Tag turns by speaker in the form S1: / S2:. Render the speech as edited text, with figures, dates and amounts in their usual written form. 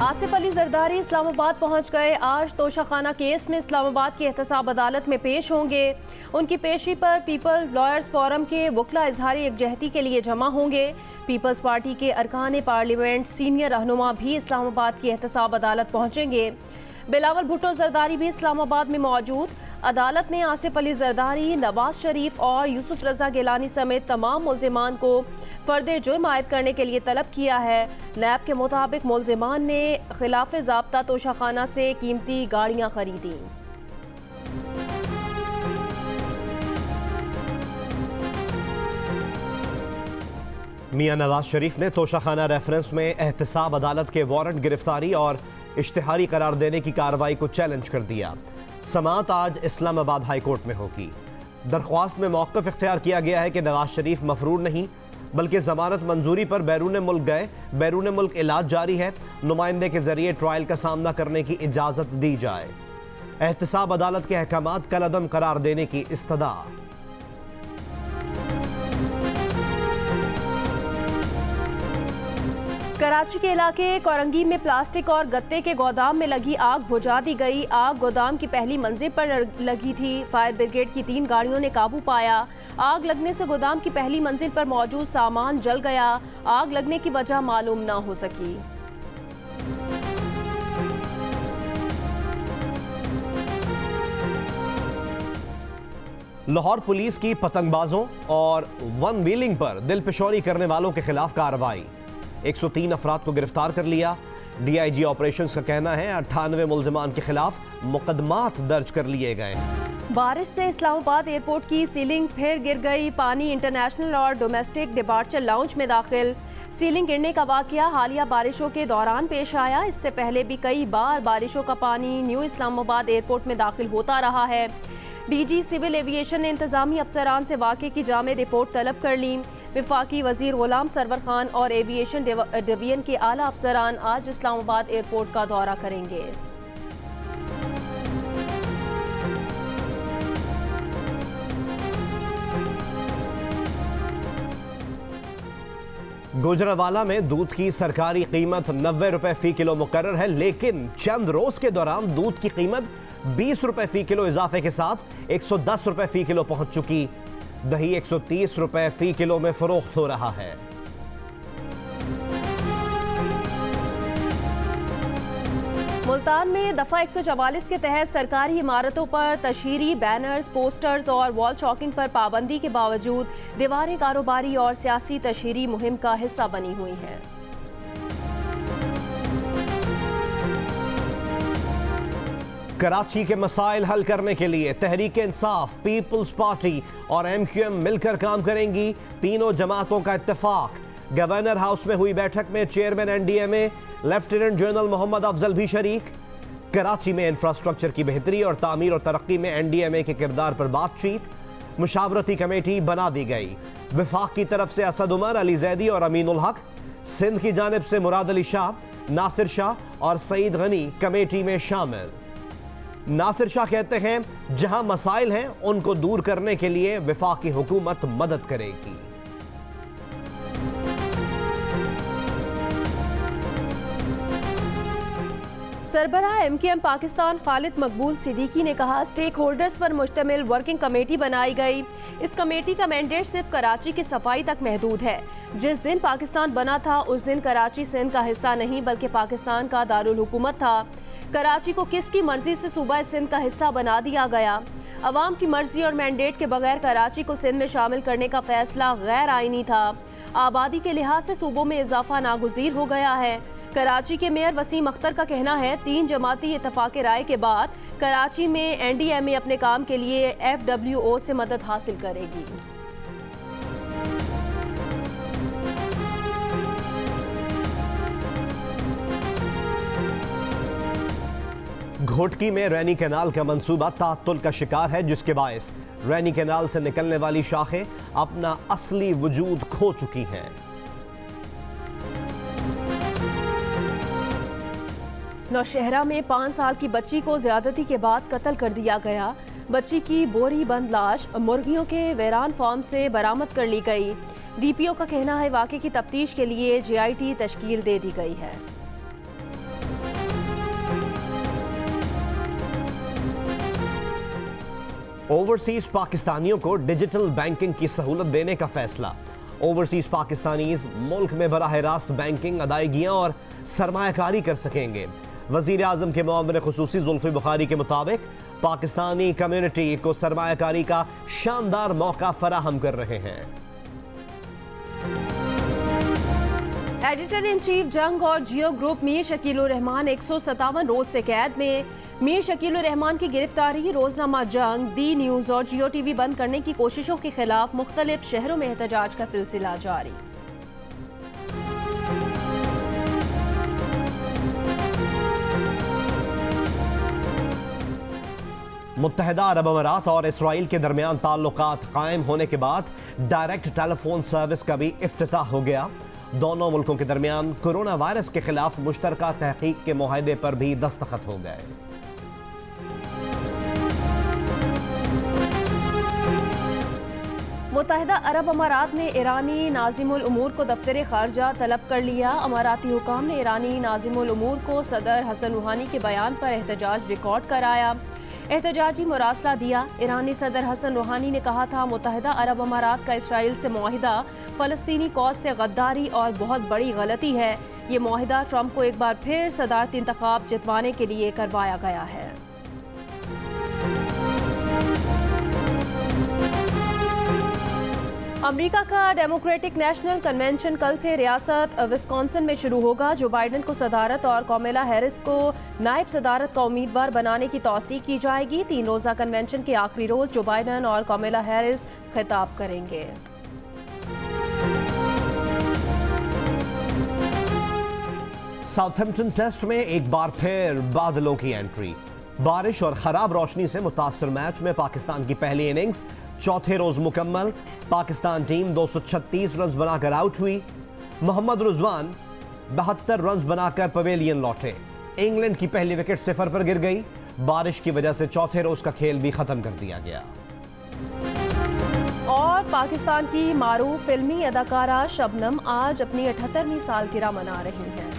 S1: आसिफ अली जरदारी इस्लामाबाद पहुंच गए। आज तोशाखाना केस में इस्लामाबाद की एहतसाब अदालत में पेश होंगे। उनकी पेशी पर पीपल्स लॉयर्स फोरम के वकला इजहार यकजहती के लिए जमा होंगे। पीपल्स पार्टी के अरकान पार्लियामेंट सीनियर रहनुमा भी इस्लामाबाद की एहतसाब अदालत पहुंचेंगे। बिलावल भुट्टो जरदारी भी इस्लामाबाद में मौजूद। अदालत ने आसिफ अली जरदारी, नवाज शरीफ और यूसुफ रजा गिलानी समेत तमाम मुल्जिमान को फर्द जुर्म आयद करने के लिए तलब किया है। नैब के मुताबिक मुल्जिमान ने खिलाफ ज़ाब्ता तोशाखाना से कीमती गाड़ियाँ खरीदी।
S2: मियां नवाज शरीफ ने तोशाखाना रेफरेंस में एहतसाब अदालत के वारंट गिरफ्तारी और इश्तिहारी करार देने की कार्रवाई को चैलेंज कर दिया। समाअत आज इस्लामाबाद हाई कोर्ट में होगी। दरख्वास्त में मौक़िफ़ इख्तियार किया गया है कि नवाज शरीफ मफरूर नहीं बल्कि जमानत मंजूरी पर बैरून मुल्क गए, बैरून मुल्क इलाज जारी है, नुमाइंदे के जरिए ट्रायल का सामना करने की इजाज़त दी जाए। एहतसाब अदालत के अहकामात कलअदम करार देने की इस्तदा।
S1: कराची के इलाके कोरंगी में प्लास्टिक और गत्ते के गोदाम में लगी आग बुझा दी गई। आग गोदाम की पहली मंजिल पर लगी थी। फायर ब्रिगेड की 3 गाड़ियों ने काबू पाया। आग लगने से गोदाम की पहली मंजिल पर मौजूद सामान जल गया। आग लगने की वजह मालूम न हो सकी।
S2: लाहौर पुलिस की पतंगबाजों और वन व्हीलिंग पर दिलपिशोरी करने वालों के खिलाफ कार्रवाई। 103 अफराद को गिरफ्तार कर लिया। DIG ऑपरेशंस का कहना है 98 मुल्जिमान के खिलाफ मुकदमात दर्ज कर लिए गए।
S1: बारिश से इस्लामाबाद एयरपोर्ट की सीलिंग फिर गिर गई। पानी इंटरनेशनल और डोमेस्टिक डिपार्चर लाउंज में दाखिल। सीलिंग गिरने का वाकया हालिया बारिशों के दौरान पेश आया। इससे पहले भी कई बार बारिशों का पानी न्यू इस्लामाबाद एयरपोर्ट में दाखिल होता रहा है। DG सिविल एविएशन ने इंतजामी अफसरान से वाक़े की जामे रिपोर्ट तलब कर ली। वफाकी वजीर गुलाम सरवर खान और एविएशन डिवीजन के आला अफसरान आज इस्लामाबाद एयरपोर्ट का दौरा करेंगे।
S2: गुजरावाला में दूध की सरकारी कीमत 90 रुपए फी किलो मुकर्रर है, लेकिन चंद रोज के दौरान दूध की कीमत 20 रुपए फी किलो इजाफे के साथ 110 रुपए फी किलो पहुंच चुकी। दही 130 रुपए फी किलो में फरोख्त हो रहा है।
S1: मुल्तान में दफा 144 के तहत सरकारी इमारतों पर तशहीरी बैनर्स, पोस्टर्स और वॉल चॉकिंग पर पाबंदी के बावजूद दीवारें कारोबारी और सियासी तशहीरी मुहिम का हिस्सा बनी हुई हैं।
S2: कराची के मसाइल हल करने के लिए तहरीक इंसाफ, पीपल्स पार्टी और MQM मिलकर काम करेंगी। तीनों जमातों का इत्तेफाक। गवर्नर हाउस में हुई बैठक में chairman NDMA lieutenant general Mohammad Afzal भी शरीक। कराची में इंफ्रास्ट्रक्चर की बेहतरी और तामीर और तरक्की में NDMA के किरदार पर बातचीत। मुशावरती कमेटी बना दी गई। वफाक की तरफ से असद उमर, अली जैदी और अमीन उल हक, सिंध की जानिब से मुराद अली शाह, नासिर शाह और सईद गनी कमेटी में शामिल। नासिर शाह कहते हैं जहां मसाइल हैं उनको दूर करने के लिए वफाकी हुकूमत मदद करेगी।
S1: सरबराह MQM पाकिस्तान खालिद मकबूल सिद्दीकी ने कहा, स्टेक होल्डर्स पर मुश्तमिल वर्किंग कमेटी बनाई गई। इस कमेटी का मैंडेट सिर्फ कराची की सफाई तक महदूद है। जिस दिन पाकिस्तान बना था उस दिन कराची सिंध का हिस्सा नहीं बल्कि पाकिस्तान का दारुल हुकूमत था। कराची को किसकी मर्जी से सूबा सिंध का हिस्सा बना दिया गया? अवाम की मर्जी और मैंडेट के बगैर कराची को सिंध में शामिल करने का फैसला गैर आईनी था। आबादी के लिहाज से सूबों में इजाफा नागुज़ीर हो गया है। कराची के मेयर वसीम अख्तर का कहना है 3 जमाती इत्तफाक राय के बाद कराची में NDMA अपने काम के लिए FWO से मदद हासिल करेगी।
S2: घोटकी में रैनी कैनाल का मंसूबा ताअत्तुल का शिकार है, जिसके बायस रैनी कैनाल से निकलने वाली शाखें अपना असली वजूद खो चुकी हैं।
S1: नौशहरा में 5 साल की बच्ची को ज्यादती के बाद कत्ल कर दिया गया। बच्ची की बोरी बंद लाश मुर्गियों के वेरान फार्म से बरामद कर ली गई। DPO का कहना है वाक़े की तफ्तीश के लिए JIT तश्कील दे दी गई है।
S2: ओवरसीज पाकिस्तानियों को डिजिटल बैंकिंग की सहूलत देने का फैसला। ओवरसीज पाकिस्तानीज मुल्क में बराह रास्त बैंकिंग, अदायगियां और सरमायाकारी कर सकेंगे। वजीर आजम के मुआविन खुसूसी जुल्फी बुखारी के मुताबिक पाकिस्तानी कम्युनिटी को सरमायाकारी का शानदार मौका फराहम कर रहे हैं।
S1: एडिटर इन चीफ जंग और जियो ग्रुप मीर शकीलुर रहमान 157 रोज से कैद में। मीर शकीलुर रहमान की गिरफ्तारी, रोजनामा जंग, दी न्यूज और जियो टीवी बंद करने की कोशिशों के खिलाफ मुख्तलिफ शहरों में एहतजाज का सिलसिला जारी।
S2: मुत्तहिदा अरब अमारात और इसराइल के दरमियान ताल्लुकात कायम होने के बाद डायरेक्ट टेलीफोन सर्विस का भी इफ्तिताह हो गया। दोनों मुल्कों के दरमियान कोरोना वायरस के खिलाफ मुश्तरका तहकीक के मुआहदे पर भी दस्तखत हो गए।
S1: मुत्तहिदा अरब अमारात ने ईरानी नाज़िमुल उमूर को दफ्तर खारजा तलब कर लिया। अमाराती हुकाम ने ईरानी नाज़िमुल उमूर को सदर हसन रूहानी के बयान पर एहतजाज रिकॉर्ड कराया, एहतजाजी मुरासला दिया। ईरानी सदर हसन रूहानी ने कहा था, मुत्तहिदा अरब अमारात का इसराइल से मुआहिदा फ़लस्तीनी कौस से गद्दारी और बहुत बड़ी गलती है। ये मुआहिदा ट्रंप को एक बार फिर सदारती इंतखाब जितवाने के लिए करवाया गया है। अमेरिका का डेमोक्रेटिक नेशनल कन्वेंशन कल से रियासत विस्कॉन्सिन में शुरू होगा। जो बाइडन को सदारत और कामेला हैरिस को नायब सदारत का उम्मीदवार बनाने की तौसीक की जाएगी। 3 रोज़ा कन्वेंशन के आखिरी रोज जो बाइडन और कामेला हैरिस खिताब करेंगे।
S2: साउथहैम्पटन टेस्ट में एक बार फिर बादलों की एंट्री। बारिश और खराब रोशनी से मुतासर मैच में पाकिस्तान की पहली इनिंग्स चौथे रोज मुकम्मल। पाकिस्तान टीम 236 रन बनाकर आउट हुई। मोहम्मद रुजवान 72 रन बनाकर पवेलियन लौटे। इंग्लैंड की पहली विकेट 0 पर गिर गई। बारिश की वजह से चौथे रोज का खेल भी खत्म कर दिया गया।
S1: और पाकिस्तान की मारूफ फिल्मी अदाकारा शबनम आज अपनी 78वीं सालगिरह मना रही हैं।